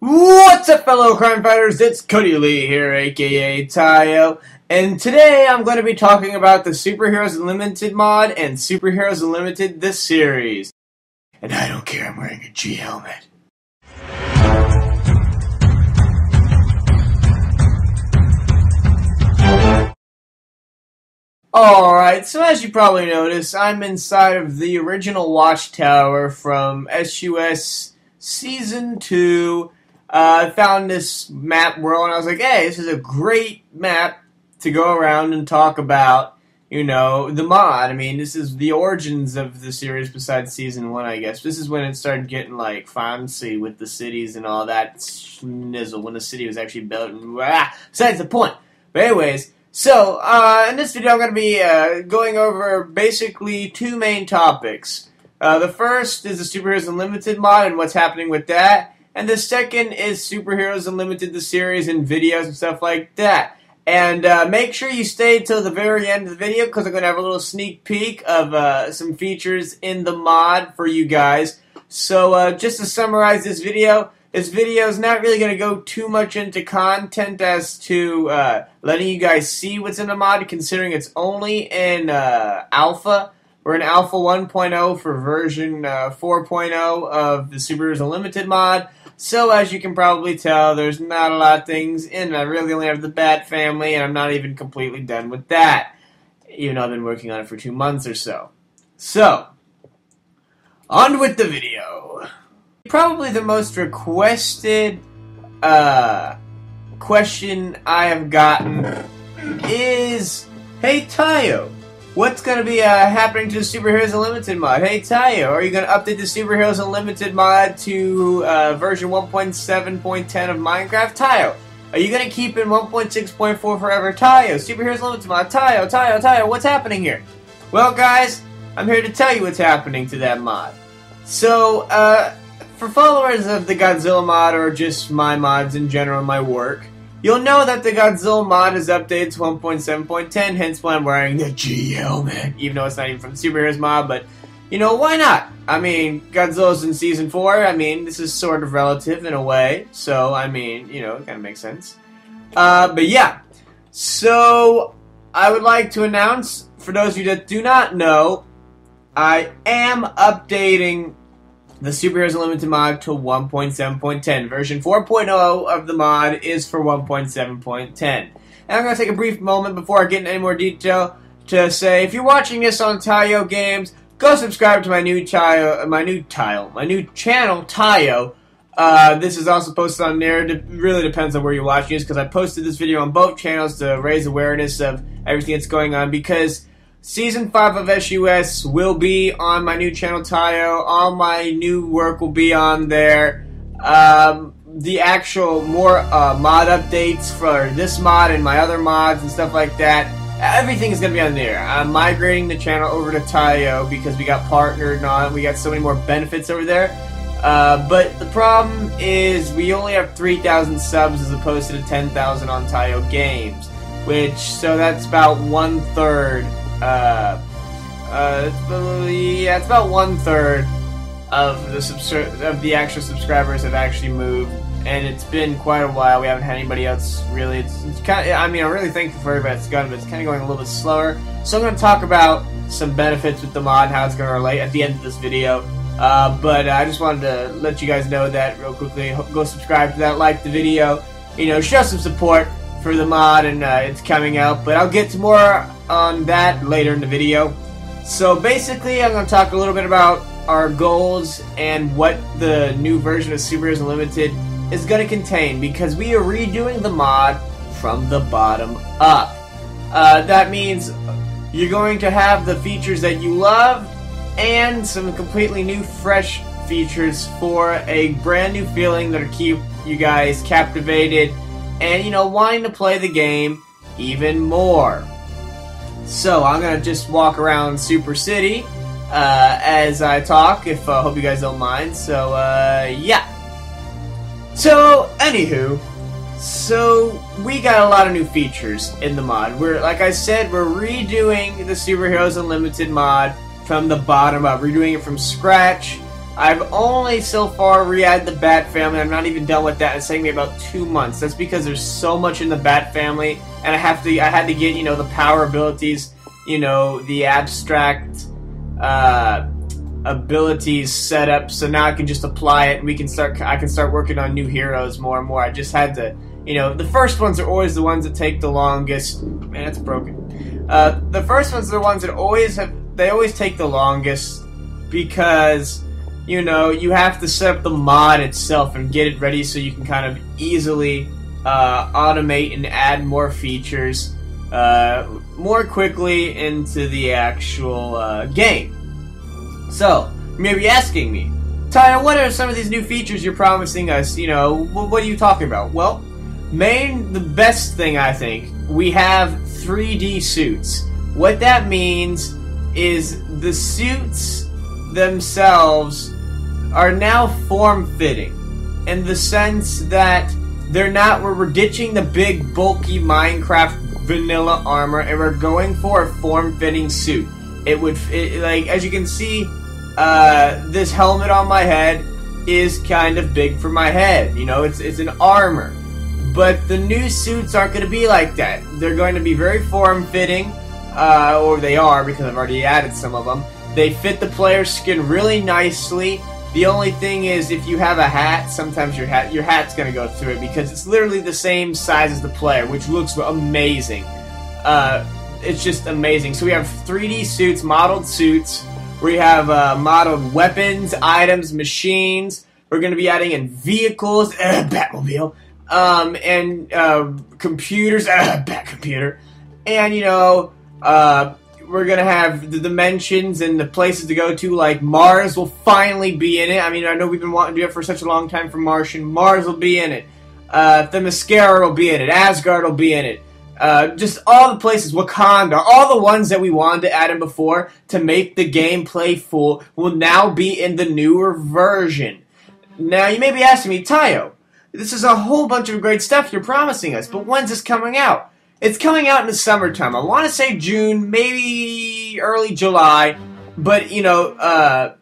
What's up, fellow crime fighters? It's Cody Lee here, aka Tayo, and today I'm going to be talking about the Superheroes Unlimited mod and Superheroes Unlimited the series. And I don't care, I'm wearing a G helmet. Alright, so as you probably noticed, I'm inside of the original Watchtower from SUS Season 2. I found this map world and I was like, hey, this is a great map to go around and talk about, you know, the mod. I mean, this is the origins of the series besides Season 1, I guess. This is when it started getting, like, fancy with the cities and all that schnizzle, when the city was actually built and, besides the point. But anyways, so, in this video I'm going to be going over basically two main topics. The first is the Superheroes Unlimited mod and what's happening with that. And the second is Superheroes Unlimited, the series, and videos and stuff like that. And make sure you stay till the very end of the video because I'm going to have a little sneak peek of some features in the mod for you guys. So just to summarize this video is not really going to go too much into content as to letting you guys see what's in the mod, considering it's only in alpha. We're in Alpha 1.0 for version 4.0 of the Superheroes Unlimited mod. So, as you can probably tell, there's not a lot of things in it. I really only have the Bat family, and I'm not even completely done with that. Even though I've been working on it for 2 months or so. So, on with the video. Probably the most requested question I have gotten is, hey Tayo, what's going to be happening to the Superheroes Unlimited mod? Hey Tayo, are you going to update the Superheroes Unlimited mod to version 1.7.10 of Minecraft? Tayo, are you going to keep in 1.6.4 forever? Tayo, Superheroes Unlimited mod. Tayo, what's happening here? Well guys, I'm here to tell you what's happening to that mod. So, for followers of the Godzilla mod or just my mods in general, my work, you'll know that the Godzilla mod is updated to 1.7.10, hence why I'm wearing the G helmet, even though it's not even from the Superheroes mod, but, you know, why not? I mean, Godzilla's in Season 4, I mean, this is sort of relative in a way, so, I mean, you know, it kind of makes sense. But yeah, so, I would like to announce, for those of you that do not know, I am updating the Superheroes Unlimited mod to 1.7.10. Version 4.0 of the mod is for 1.7.10. And I'm going to take a brief moment before I get into any more detail to say, if you're watching this on Tayo Games, go subscribe to my new channel, Tayo. This is also posted on there. It really depends on where you're watching this, because I posted this video on both channels to raise awareness of everything that's going on, because Season 5 of SUS will be on my new channel, Tayo. All my new work will be on there. The actual more mod updates for this mod and my other mods and stuff like that, everything is going to be on there. I'm migrating the channel over to Tayo because we got partnered and all. We got so many more benefits over there. But the problem is we only have 3,000 subs as opposed to the 10,000 on Tayo Games. So that's about 1/3. It's about 1/3 of the actual subscribers have actually moved, and it's been quite a while. We haven't had anybody else really. It's kind of, I mean, I'm really thankful for everybody that's gone, but it's kind of going a little bit slower. So I'm going to talk about some benefits with the mod and how it's going to relate at the end of this video. But I just wanted to let you guys know that real quickly. Go subscribe to that, like the video, you know, show some support for the mod, and it's coming out. But I'll get to more on that later in the video. So basically, I'm going to talk a little bit about our goals and what the new version of Superheroes Unlimited is going to contain, because we are redoing the mod from the bottom up. That means you're going to have the features that you love and some completely new, fresh features for a brand new feeling that'll keep you guys captivated and, you know, wanting to play the game even more. So I'm gonna just walk around Super City as I talk. Hope you guys don't mind. So yeah. So anywho, we got a lot of new features in the mod. Like I said, we're redoing the Superheroes Unlimited mod from the bottom up. We're doing it from scratch. I've only so far re-added the Bat Family. I'm not even done with that. It's taking me about 2 months. That's because there's so much in the Bat Family, and I had to get, you know, the power abilities, you know, the abstract abilities set up, so now I can just apply it, and I can start working on new heroes more and more. I just had to, you know, the first ones are always the ones that take the longest. Man, it's broken. The first ones are the ones that always take the longest because, you know, you have to set up the mod itself and get it ready so you can kind of easily automate and add more features more quickly into the actual game. So, you may be asking me, Tyler, what are some of these new features you're promising us? You know, what are you talking about? Well, the best thing, I think, we have 3D suits. What that means is the suits themselves are now form-fitting, in the sense that we're ditching the big, bulky Minecraft vanilla armor, and we're going for a form-fitting suit. Like, as you can see, this helmet on my head is kind of big for my head. You know, it's an armor. But the new suits aren't going to be like that. They're going to be very form-fitting, or they are, because I've already added some of them. They fit the player's skin really nicely. The only thing is, if you have a hat, sometimes your hat's going to go through it, because it's literally the same size as the player, which looks amazing. It's just amazing. So we have 3D suits, modeled suits. We have modeled weapons, items, machines. We're going to be adding in vehicles, Batmobile, and computers, Batcomputer. And, you know, we're going to have the dimensions and the places to go to, like Mars will finally be in it. I mean, I know we've been wanting to do it for such a long time for Martian. Mars will be in it. Themyscira will be in it. Asgard will be in it. Just all the places, Wakanda, all the ones that we wanted to add in before to make the gameplay full will now be in the newer version. Now, you may be asking me, Tayo, this is a whole bunch of great stuff you're promising us, but when's this coming out? It's coming out in the summertime. I want to say June, maybe early July, but, you know,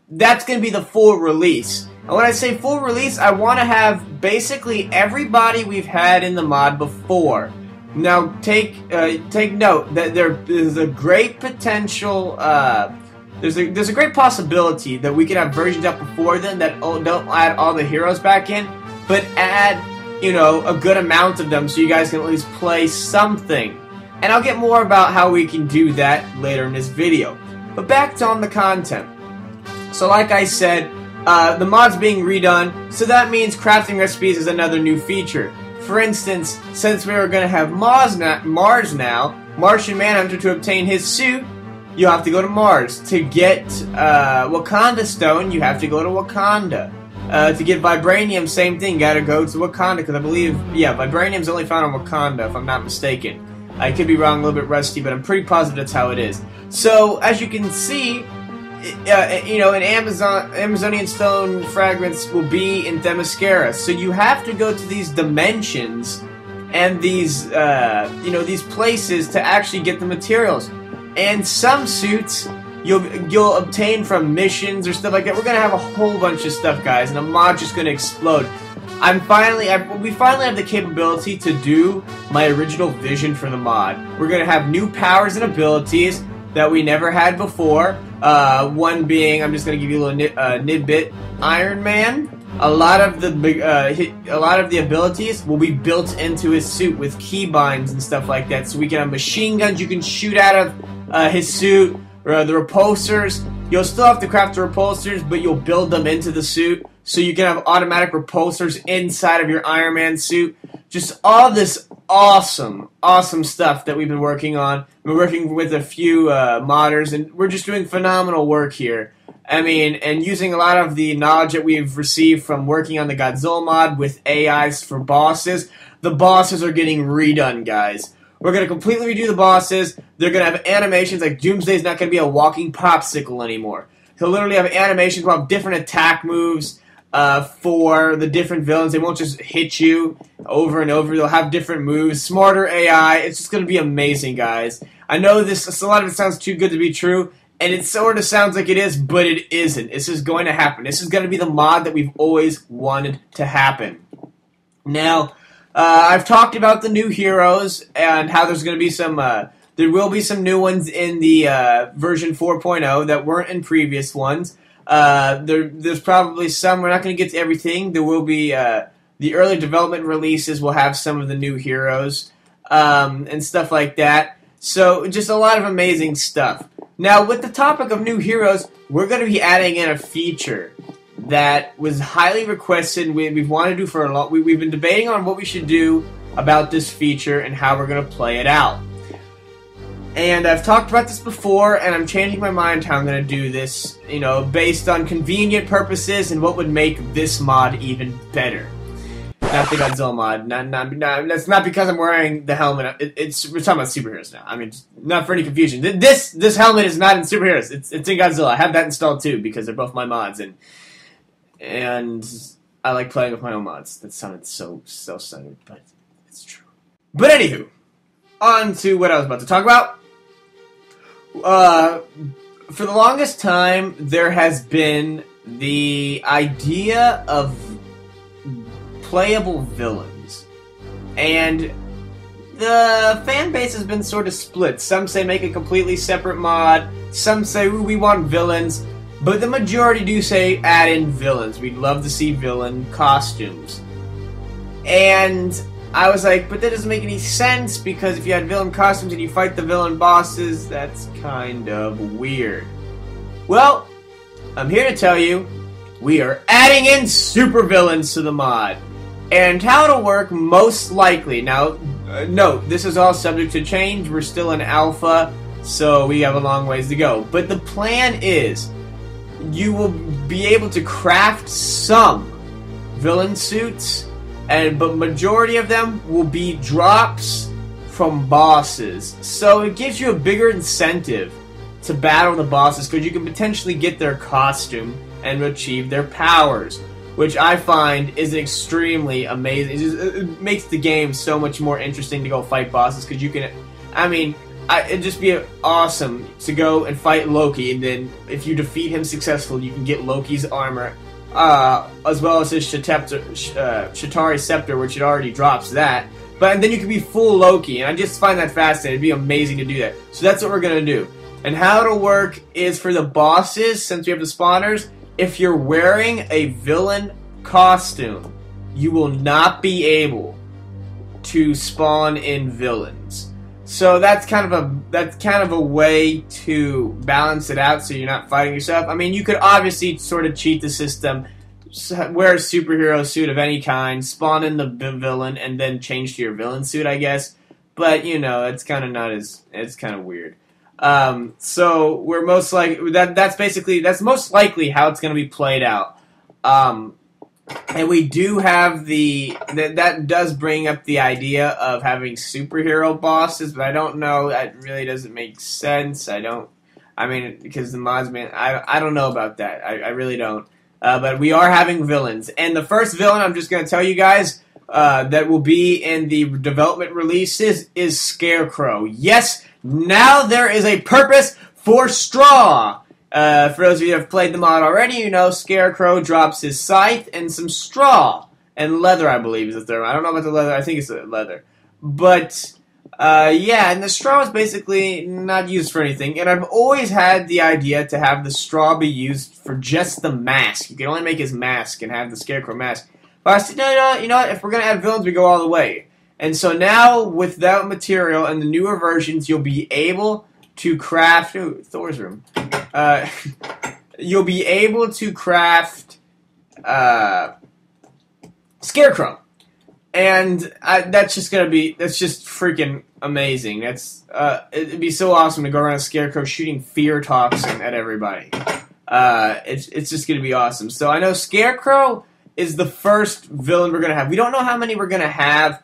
that's going to be the full release. And when I say full release, I want to have basically everybody we've had in the mod before. Now, take note that there is a great potential. There's a great possibility that we could have versions up before then that don't add all the heroes back in, but add, you know, a good amount of them so you guys can at least play something. And I'll get more about how we can do that later in this video. But back on the content. So, like I said, the mod's being redone, so that means crafting recipes is another new feature. For instance, since we are going to have Mars now, Martian Manhunter, to obtain his suit, you have to go to Mars. To get Wakanda Stone, you have to go to Wakanda. To get Vibranium, same thing, gotta go to Wakanda, because I believe, yeah, Vibranium's only found on Wakanda, if I'm not mistaken. I could be wrong, a little bit rusty, but I'm pretty positive that's how it is. So, as you can see, you know, an Amazonian stone fragments will be in Themyscira. So you have to go to these dimensions and these, you know, these places to actually get the materials. And some suits you'll obtain from missions or stuff like that. We're gonna have a whole bunch of stuff, guys, and the mod's just gonna explode. We finally have the capability to do my original vision for the mod. We're gonna have new powers and abilities that we never had before. One being, I'm just gonna give you a little nidbit. Iron Man. A lot of the abilities will be built into his suit with keybinds and stuff like that. So we can have machine guns you can shoot out of his suit. The repulsors. You'll still have to craft the repulsors, but you'll build them into the suit. So you can have automatic repulsors inside of your Iron Man suit. Just all this awesome stuff that we've been working on. We're working with a few modders, and we're just doing phenomenal work here. I mean, and using a lot of the knowledge that we've received from working on the Godzilla mod with AIs for bosses. The bosses are getting redone, guys. We're going to completely redo the bosses. They're going to have animations, like Doomsday's not going to be a walking popsicle anymore. He'll literally have animations, we'll have different attack moves for the different villains. They won't just hit you over and over. They'll have different moves, smarter AI. It's just going to be amazing, guys. I know a lot of it sounds too good to be true. And it sort of sounds like it is, but it isn't. This is going to happen. This is going to be the mod that we've always wanted to happen. Now, I've talked about the new heroes and how there's going to be some. There will be some new ones in the version 4.0 that weren't in previous ones. There's probably some. We're not going to get to everything. There will be the early development releases will have some of the new heroes and stuff like that. So just a lot of amazing stuff. Now, with the topic of new heroes, we're going to be adding in a feature that was highly requested. We've wanted to do for a lot. We've been debating on what we should do about this feature and how we're going to play it out. And I've talked about this before, and I'm changing my mind how I'm going to do this, based on convenient purposes and what would make this mod even better. Not the Godzilla mod. That's not because I'm wearing the helmet. We're talking about superheroes now. I mean, not for any confusion. This helmet is not in superheroes. It's in Godzilla. I have that installed too because they're both my mods, and I like playing with my own mods. That sounded so centered, but it's true. But anywho, on to what I was about to talk about. For the longest time, there has been the idea of playable villains, and the fan base has been sort of split. Some say make a completely separate mod, some say we want villains, but the majority do say add in villains. We'd love to see villain costumes. And I was like, but that doesn't make any sense, because if you had villain costumes and you fight the villain bosses, that's kind of weird. Well, I'm here to tell you, we are adding in supervillains to the mod. And how it'll work, most likely. Now, note, this is all subject to change. We're still in alpha, so we have a long ways to go. But the plan is, you will be able to craft some villain suits, but majority of them will be drops from bosses. So it gives you a bigger incentive to battle the bosses, because you can potentially get their costume and achieve their powers, which I find is extremely amazing. It makes the game so much more interesting to go fight bosses, because you can, it'd just be awesome to go and fight Loki, and then if you defeat him successfully, you can get Loki's armor, as well as his Shatari Scepter, which it already drops that. But then you can be full Loki, and I just find that fascinating. It'd be amazing to do that. So that's what we're going to do. And how it'll work is, for the bosses, since we have the spawners, if you're wearing a villain costume, you will not be able to spawn in villains. So that's kind of a way to balance it out, so you're not fighting yourself. I mean, you could obviously sort of cheat the system, wear a superhero suit of any kind, spawn in the villain, and then change to your villain suit, I guess. But it's kind of weird. So we're most likely that's most likely how it's going to be played out. And we do have that does bring up the idea of having superhero bosses, but I don't know, that really doesn't make sense. Because the mods, man, I don't know about that. I really don't. But we are having villains, and the first villain, I'm just going to tell you guys, that will be in the development releases is Scarecrow. Yes, now there is a purpose for Straw. For those of you who have played the mod already, you know Scarecrow drops his scythe and some straw. And leather, I believe, is the third one. I don't know about the leather. I think it's the leather. But, and the straw is basically not used for anything. And I've always had the idea to have the straw be used for just the mask. You can only make his mask and have the Scarecrow mask. But I said, no, you know what? If we're going to add villains, we go all the way. And so now, with that material and the newer versions, you'll be able to craft... Ooh, Thor's room. You'll be able to craft Scarecrow. And that's just freaking amazing. It'd be so awesome to go around Scarecrow shooting fear toxin at everybody. It's just gonna be awesome. So I know Scarecrow is the first villain we're gonna have. We don't know how many we're gonna have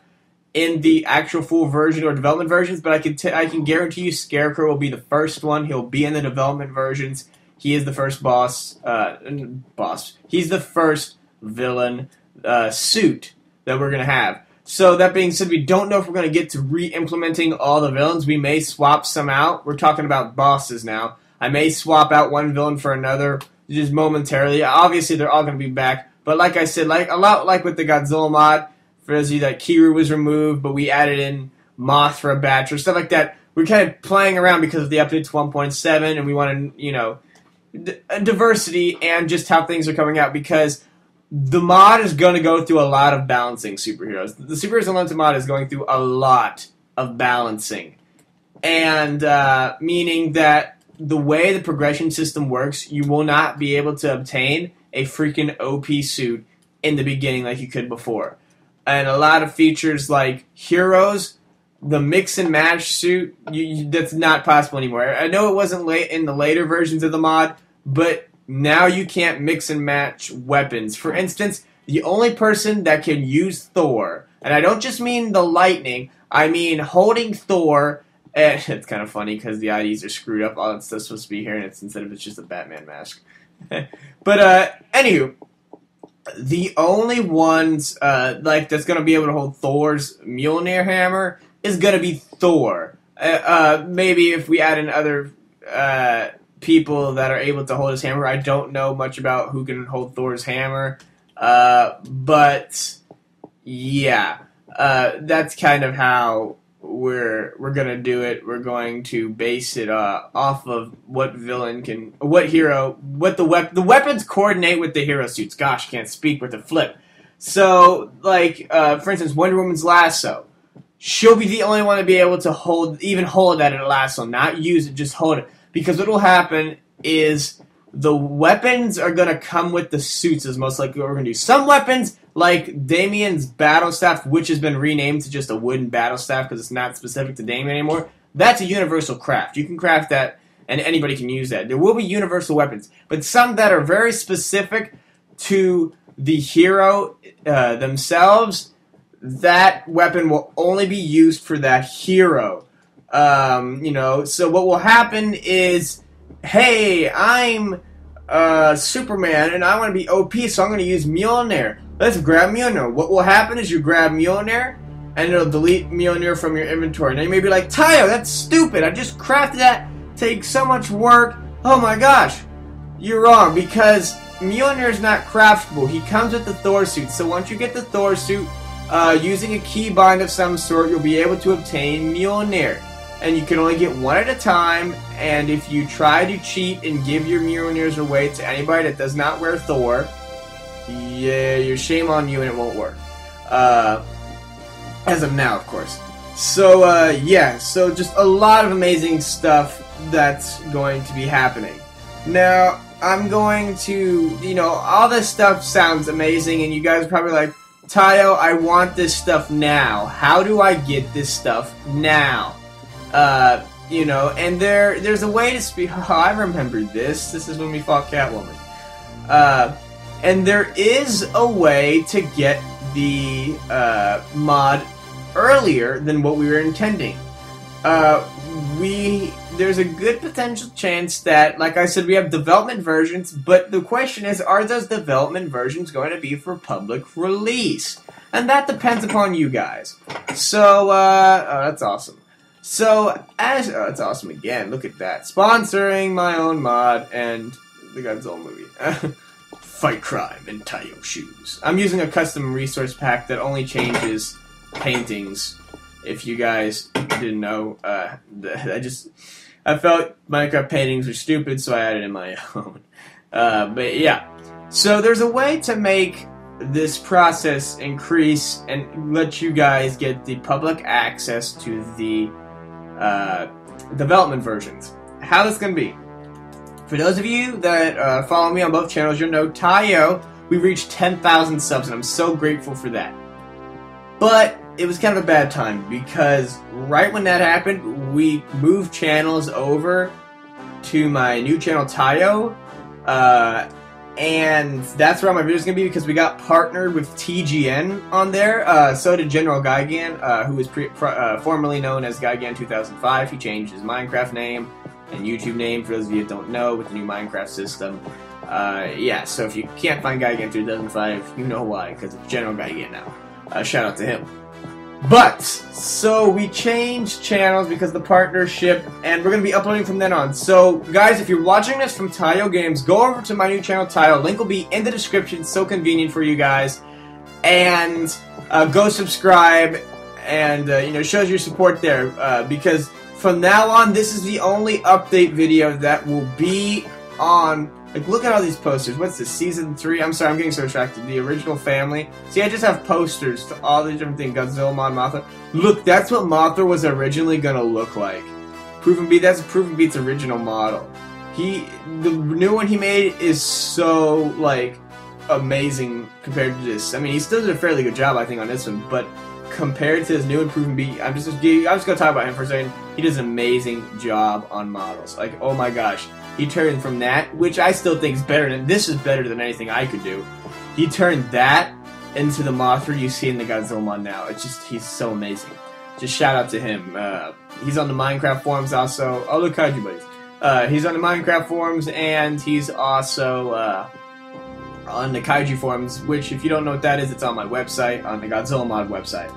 in the actual full version or development versions, but I can guarantee you Scarecrow will be the first one. He'll be in the development versions. He is the first boss. He's the first villain suit that we're going to have. So that being said, we don't know if we're going to get to re-implementing all the villains. We may swap some out. We're talking about bosses now. I may swap out one villain for another just momentarily. Obviously, they're all going to be back. But like I said, like a lot like with the Godzilla mod, for those of you that Kiru was removed, but we added in Mothra, Batra, stuff like that. We're kind of playing around because of the update to 1.7, and we want to, you know, diversity and just how things are coming out, because the mod is going to go through a lot of balancing superheroes. The Superheroes Unlimited mod is going through a lot of balancing. And meaning that the way the progression system works, you will not be able to obtain a freaking OP suit in the beginning like you could before. And a lot of features like heroes, the mix and match suit, that's not possible anymore. I know it wasn't late in the later versions of the mod, but now you can't mix and match weapons. For instance, the only person that can use Thor, and I don't just mean the lightning, I mean holding Thor, and it's kind of funny because the IDs are screwed up, all that stuff's supposed to be here, and it's just a Batman mask. But, anywho, the only ones, like, that's going to be able to hold Thor's Mjolnir hammer is going to be Thor. Maybe if we add in other, people that are able to hold his hammer. I don't know much about who can hold Thor's hammer, but yeah, that's kind of how we're gonna do it. We're going to base it off of what villain can, what hero, what the weapons coordinate with the hero suits. Gosh, can't speak with a flip. So, like, for instance, Wonder Woman's lasso. She'll be the only one to be able to hold that in a lasso, not use it, just hold it. Because what will happen is the weapons are going to come with the suits is most likely what we're going to do. Some weapons, like Damien's battle staff, which has been renamed to just a wooden battle staff because it's not specific to Damien anymore, that's a universal craft. You can craft that and anybody can use that. There will be universal weapons, but some that are very specific to the hero themselves, that weapon will only be used for that hero. You know, so what will happen is, hey, I'm Superman and I want to be OP, so I'm going to use Mjolnir. Let's grab Mjolnir. What will happen is you grab Mjolnir and it'll delete Mjolnir from your inventory. Now you may be like, Tayo, that's stupid. I just crafted that. Takes so much work. Oh my gosh. You're wrong, because Mjolnir is not craftable. He comes with the Thor suit. So once you get the Thor suit, using a keybind of some sort, you'll be able to obtain Mjolnir. And you can only get one at a time, and if you try to cheat and give your Mjolnirs away to anybody that does not wear Thor, yeah, your shame on you and it won't work. As of now, of course. So, yeah, so just a lot of amazing stuff that's going to be happening. Now, I'm going to, you know, all this stuff sounds amazing, and you guys are probably like, Tayo, I want this stuff now. How do I get this stuff now? You know, and there's a way to speak. Oh, I remember this. This is when we fought Catwoman. And there is a way to get the mod earlier than what we were intending. There's a good potential chance that, like I said, we have development versions, but the question is, are those development versions going to be for public release? And that depends upon you guys. So, oh, that's awesome. So, it's awesome again, look at that. Sponsoring my own mod and the Godzilla movie. Fight crime in Tayo shoes. I'm using a custom resource pack that only changes paintings. If you guys didn't know, I felt Minecraft paintings were stupid, so I added in my own. But yeah, so there's a way to make this process increase and let you guys get the public access to the development versions. How this going to be? For those of you that follow me on both channels, you'll know Tayo, we reached 10,000 subs, and I'm so grateful for that. But it was kind of a bad time, because right when that happened, we moved channels over to my new channel, Tayo, and that's where all my videos are going to be, because we got partnered with TGN on there. So did General Gigan, who was formerly known as Gigan 2005. He changed his Minecraft name and YouTube name, for those of you that don't know, with the new Minecraft system. Yeah, so if you can't find Gigan 2005, you know why, because it's General Gigan now. Shout out to him. But, so we changed channels because of the partnership, and we're going to be uploading from then on. So, guys, if you're watching this from Tayo Games, go over to my new channel, Tayo. Link will be in the description, so convenient for you guys. And go subscribe, and, you know, shows your support there. Because from now on, this is the only update video that will be on... Like, look at all these posters. What's this, Season 3? I'm sorry, I'm getting so distracted. The original family. See, I just have posters to all these different things. Godzilla, Mod, Mothra. Look, that's what Mothra was originally gonna look like. Proven Beat, that's Proven Beat's original model. The new one he made is so, like, amazing compared to this. I mean, he still did a fairly good job, I think, on this one, but compared to his new and Proven Beat, I'm just gonna talk about him for a second. He does an amazing job on models. Like, oh my gosh. He turned from that, which I still think is better than, this is better than anything I could do. He turned that into the Mothra you see in the Godzilla mod now. It's just, he's so amazing. Just shout out to him. He's on the Minecraft forums also. Oh, look, Kaiju Buddies. He's on the Minecraft forums, and he's also on the Kaiju forums, which, if you don't know what that is, it's on my website, on the Godzilla mod website.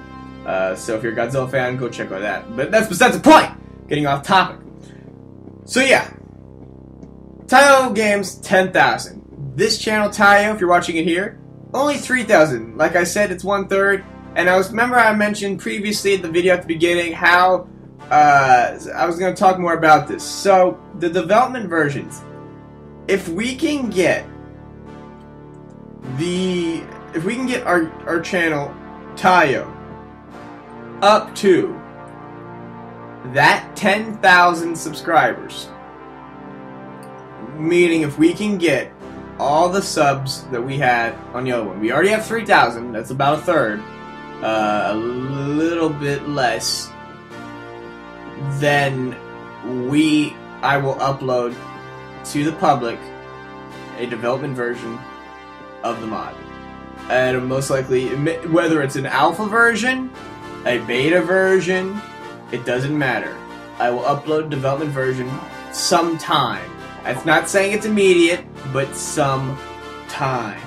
So if you're a Godzilla fan, go check out that. But that's besides the point! Getting off topic. So yeah. Tayo Games, 10,000. This channel, Tayo, if you're watching it here, only 3,000. Like I said, it's 1/3. And remember I mentioned previously at the video at the beginning how I was going to talk more about this. So, the development versions. If we can get our channel, Tayo, up to that 10,000 subscribers, meaning if we can get all the subs that we had on the other one. We already have 3,000. That's about a third. A little bit less. Then I will upload to the public a development version of the mod. And most likely, whether it's an alpha version, a beta version, it doesn't matter. I will upload development version sometime. It's not saying it's immediate, but some time.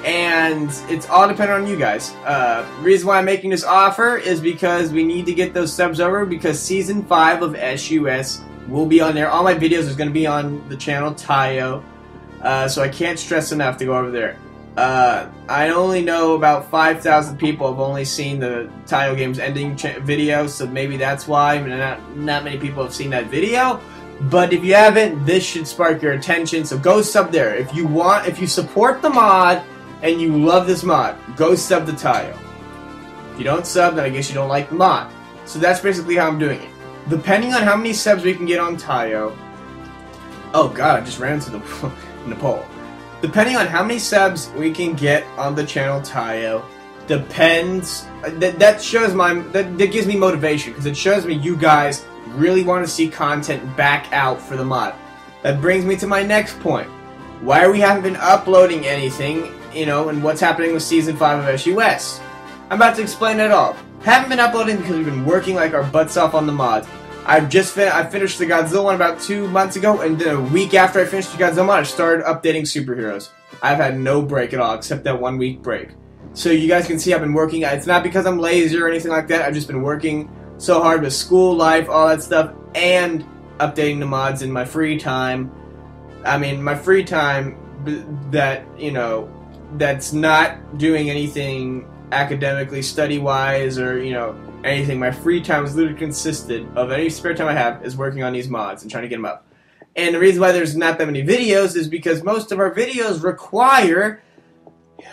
And it's all dependent on you guys. The reason why I'm making this offer is because we need to get those subs over, because Season 5 of SUS will be on there. All my videos are going to be on the channel Tayo. So I can't stress enough to go over there. I only know about 5,000 people have only seen the Tayo Games ending video, so maybe that's why not many people have seen that video. But if you haven't, this should spark your attention, so go sub there. If you support the mod and you love this mod, go sub to Tayo. If you don't sub, then I guess you don't like the mod. So that's basically how I'm doing it. Depending on how many subs we can get on Tayo... Oh god, I just ran into the poll. Depending on how many subs we can get on the channel Tayo, depends... That gives me motivation, because it shows me you guys really want to see content back out for the mod. That brings me to my next point. Why we haven't been uploading anything, you know, and what's happening with Season 5 of SUS. I'm about to explain it all. Haven't been uploading because we've been working like our butts off on the mods. I finished the Godzilla one about 2 months ago, and then a week after I finished the Godzilla one, I started updating superheroes. I've had no break at all, except that 1 week break. So you guys can see I've been working. It's not because I'm lazy or anything like that. I've just been working so hard with school, life, all that stuff, and updating the mods in my free time. I mean, my free time that, you know, that's not doing anything academically, study-wise, or, you know, anything. My free time is literally consisted of any spare time I have is working on these mods and trying to get them up. And the reason why there's not that many videos is because most of our videos require...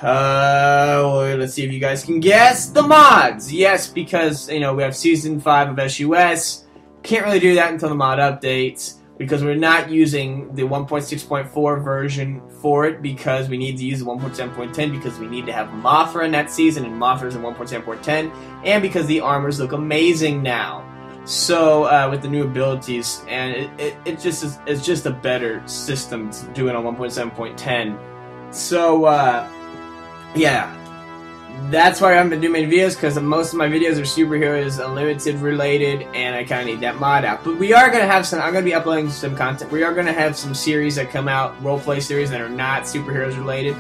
let's see if you guys can guess. The mods! Yes, because, you know, we have Season 5 of SUS. Can't really do that until the mod updates, because we're not using the 1.6.4 version for it, because we need to use the 1.7.10, because we need to have Mothra in that season, and Mothra's in 1.7.10, and because the armors look amazing now. So, with the new abilities, and it's just a better system to do it on 1.7.10. So, yeah. That's why I haven't been doing many videos, because most of my videos are superheroes unlimited related, and I kind of need that mod out. But we are going to have some, I'm going to be uploading some content. We are going to have some series that come out, roleplay series that are not superheroes related.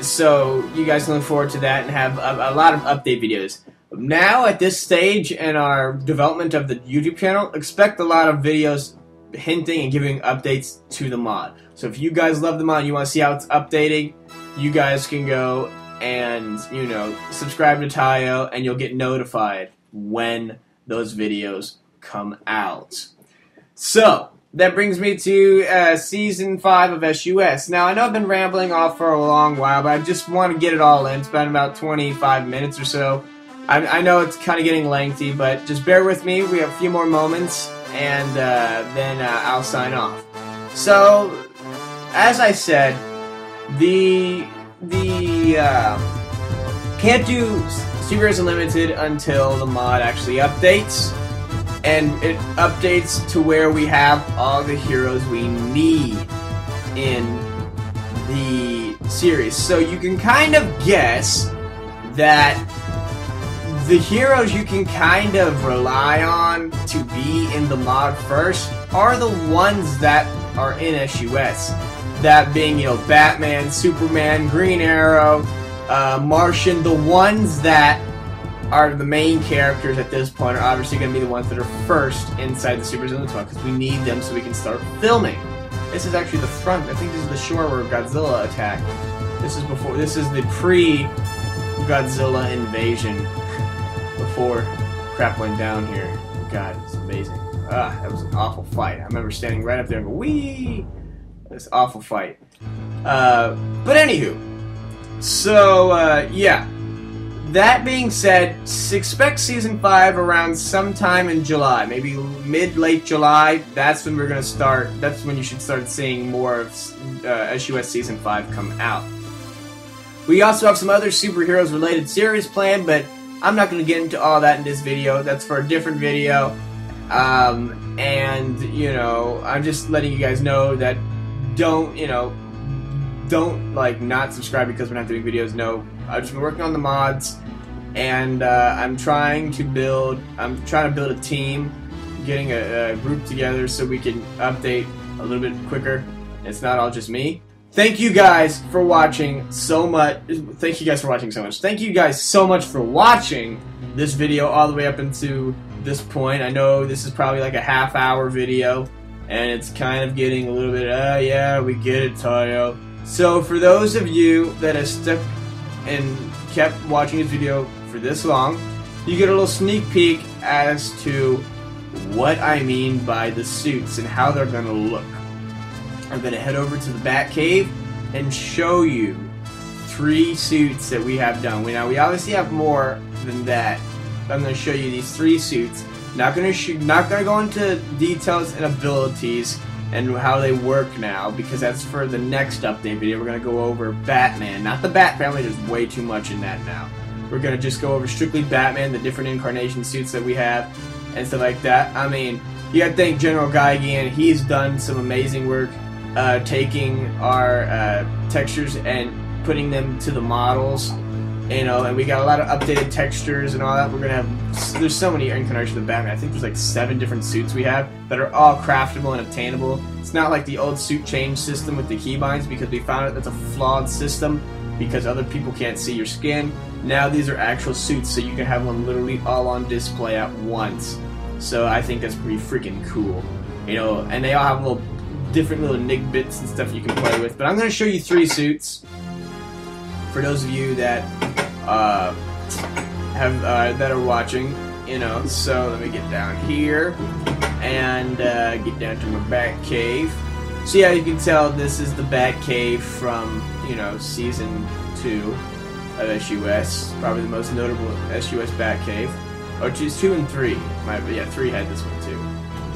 So you guys can look forward to that and have a lot of update videos. Now, at this stage in our development of the YouTube channel, expect a lot of videos hinting and giving updates to the mod. So if you guys love the mod and you want to see how it's updating, you guys can go and, you know, subscribe to Tayo, and you'll get notified when those videos come out. So that brings me to Season 5 of SUS. Now, I know I've been rambling off for a long while, but I just want to get it all in. It's been about 25 minutes or so. I know it's kind of getting lengthy, but just bear with me. We have a few more moments, and then I'll sign off. So, as I said, can't do Superheroes Unlimited until the mod actually updates. And it updates to where we have all the heroes we need in the series. So you can kind of guess that the heroes you can kind of rely on to be in the mod first are the ones that are in SUS. That being, you know, Batman, Superman, Green Arrow, Martian. The ones that are the main characters at this point are obviously going to be the ones that are first inside the Super Zone 12 because we need them so we can start filming. This is actually the front. I think this is the shore where Godzilla attacked. This is before. This is the pre-Godzilla invasion. Before crap went down here. God, it's amazing. That was an awful fight. I remember standing right up there and go, wee! This awful fight. But anywho, so yeah. That being said, expect Season 5 around sometime in July, maybe mid-late July. That's when we're going to start, that's when you should start seeing more of SUS Season 5 come out. We also have some other superheroes related series planned, but I'm not going to get into all that in this video. That's for a different video. And, you know, I'm just letting you guys know that don't like not subscribe because we're not doing videos. No, I've just been working on the mods, and I'm trying to build a team, getting a group together so we can update a little bit quicker. It's not all just me. Thank you guys for watching so much. Thank you guys for watching so much. Thank you guys so much for watching this video all the way up into this point. I know this is probably like a half-hour video, and it's kind of getting a little bit, yeah, we get it, Tayo. So for those of you that have stuck and kept watching this video for this long, you get a little sneak peek as to what I mean by the suits and how they're going to look. I'm going to head over to the Batcave and show you 3 suits that we have done. Now we obviously have more than that, but I'm going to show you these 3 suits. Not going to go into details and abilities and how they work now, because that's for the next update video. We're going to go over Batman, not the Bat Family. There's way too much in that now. We're going to just go over strictly Batman, the different incarnation suits that we have, and stuff like that. I mean, you got to thank General Gigan. He's done some amazing work taking our textures and putting them to the models. You know, and we got a lot of updated textures and all that. We're gonna have, there's so many incarnations of Batman. I think there's like 7 different suits we have that are all craftable and obtainable. It's not like the old suit change system with the keybinds, because we found out that's a flawed system because other people can't see your skin. Now these are actual suits, so you can have them literally all on display at once. So I think that's pretty freaking cool. You know, and they all have little different little nig bits and stuff you can play with. But I'm gonna show you 3 suits for those of you that that are watching, you know. So let me get down here and get down to my Batcave. So yeah, you can tell this is the Batcave from, you know, Season 2 of SUS, probably the most notable SUS Batcave. Oh, geez, 2 and 3. Yeah, 3 had this one too.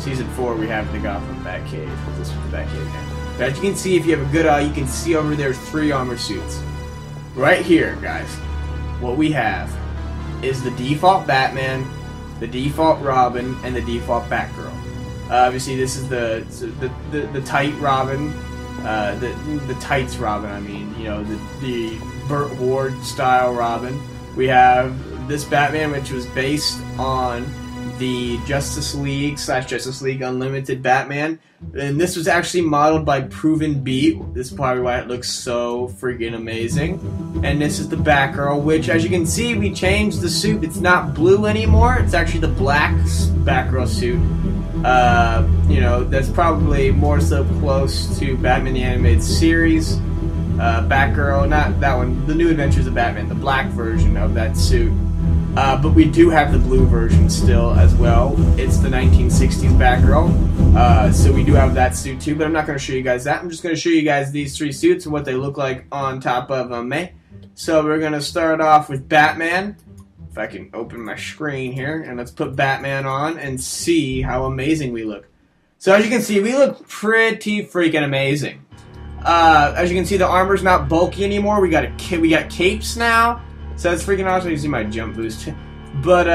Season 4 we have the Gotham Batcave. This was the Batcave now. But as you can see, if you have a good eye, you can see over there 3 armor suits. Right here, guys, what we have is the default Batman, the default Robin, and the default Batgirl. Obviously, this is the tight Robin, the tights Robin. I mean, you know, the Burt Ward style Robin. We have this Batman, which was based on the Justice League / Justice League Unlimited Batman. And this was actually modeled by Proven Beat. This is probably why it looks so freaking amazing. And this is the Batgirl, which, as you can see, we changed the suit. It's not blue anymore. It's actually the black Batgirl suit. You know, that's probably more so close to Batman the Animated Series. Batgirl, not that one, the New Adventures of Batman, the black version of that suit. But we do have the blue version still as well. It's the 1960s Batgirl. So we do have that suit too, but I'm not going to show you guys that. I'm just going to show you guys these 3 suits and what they look like on top of me. So we're going to start off with Batman. If I can open my screen here, and let's put Batman on and see how amazing we look. So as you can see, we look pretty freaking amazing. As you can see, the armor's not bulky anymore. We got capes now. So that's freaking awesome. You see my jump boost. But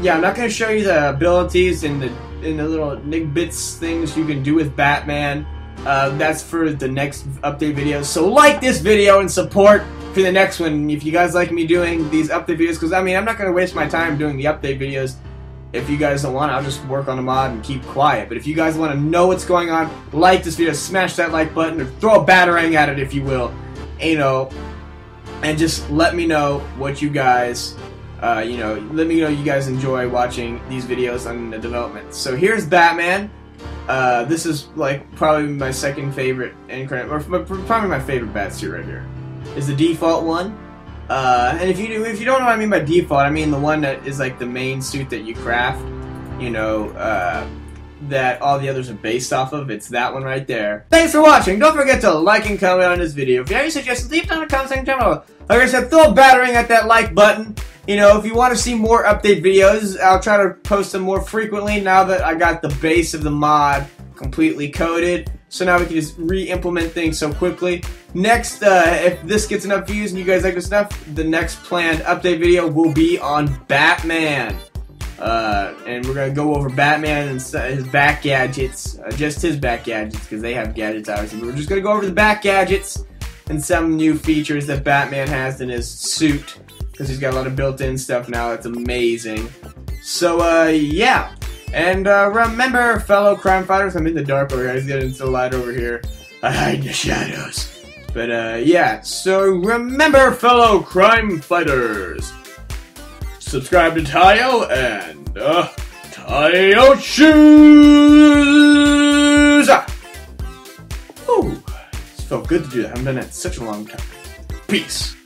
yeah, I'm not going to show you the abilities and the little bits things you can do with Batman. That's for the next update video. So like this video and support for the next one if you guys like me doing these update videos. Because I mean, I'm not going to waste my time doing the update videos. If you guys don't want it, I'll just work on the mod and keep quiet. But if you guys want to know what's going on, like this video, smash that like button, or throw a batarang at it if you will. You know. And just let me know what you guys, you know, let me know you guys enjoy watching these videos on the development. So here's Batman. This is like probably my second favorite, or probably my favorite bat suit right here. Is the default one. And if you don't know what I mean by default, I mean the one that is like the main suit that you craft. You know, that all the others are based off of. It's that one right there. Thanks for watching. Don't forget to like and comment on this video. If you have any suggestions, leave down in the comment section down below. Like I said, throw a battering at that like button. You know, if you want to see more update videos, I'll try to post them more frequently now that I got the base of the mod completely coded. So now we can just re-implement things so quickly. Next, if this gets enough views and you guys like this stuff, the next planned update video will be on Batman. And we're going to go over Batman and his back gadgets, just his back gadgets, because they have gadgets obviously, but we're just going to go over the back gadgets and some new features that Batman has in his suit, because he's got a lot of built-in stuff now. It's amazing. So, yeah. And, remember, fellow crime fighters, I'm in the dark over here. I just got into the light over here. I hide in the shadows. But, yeah. So, remember, fellow crime fighters, subscribe to Tayo and Tayo Shoes! Ooh, it felt good to do that. I haven't done that in such a long time. Peace.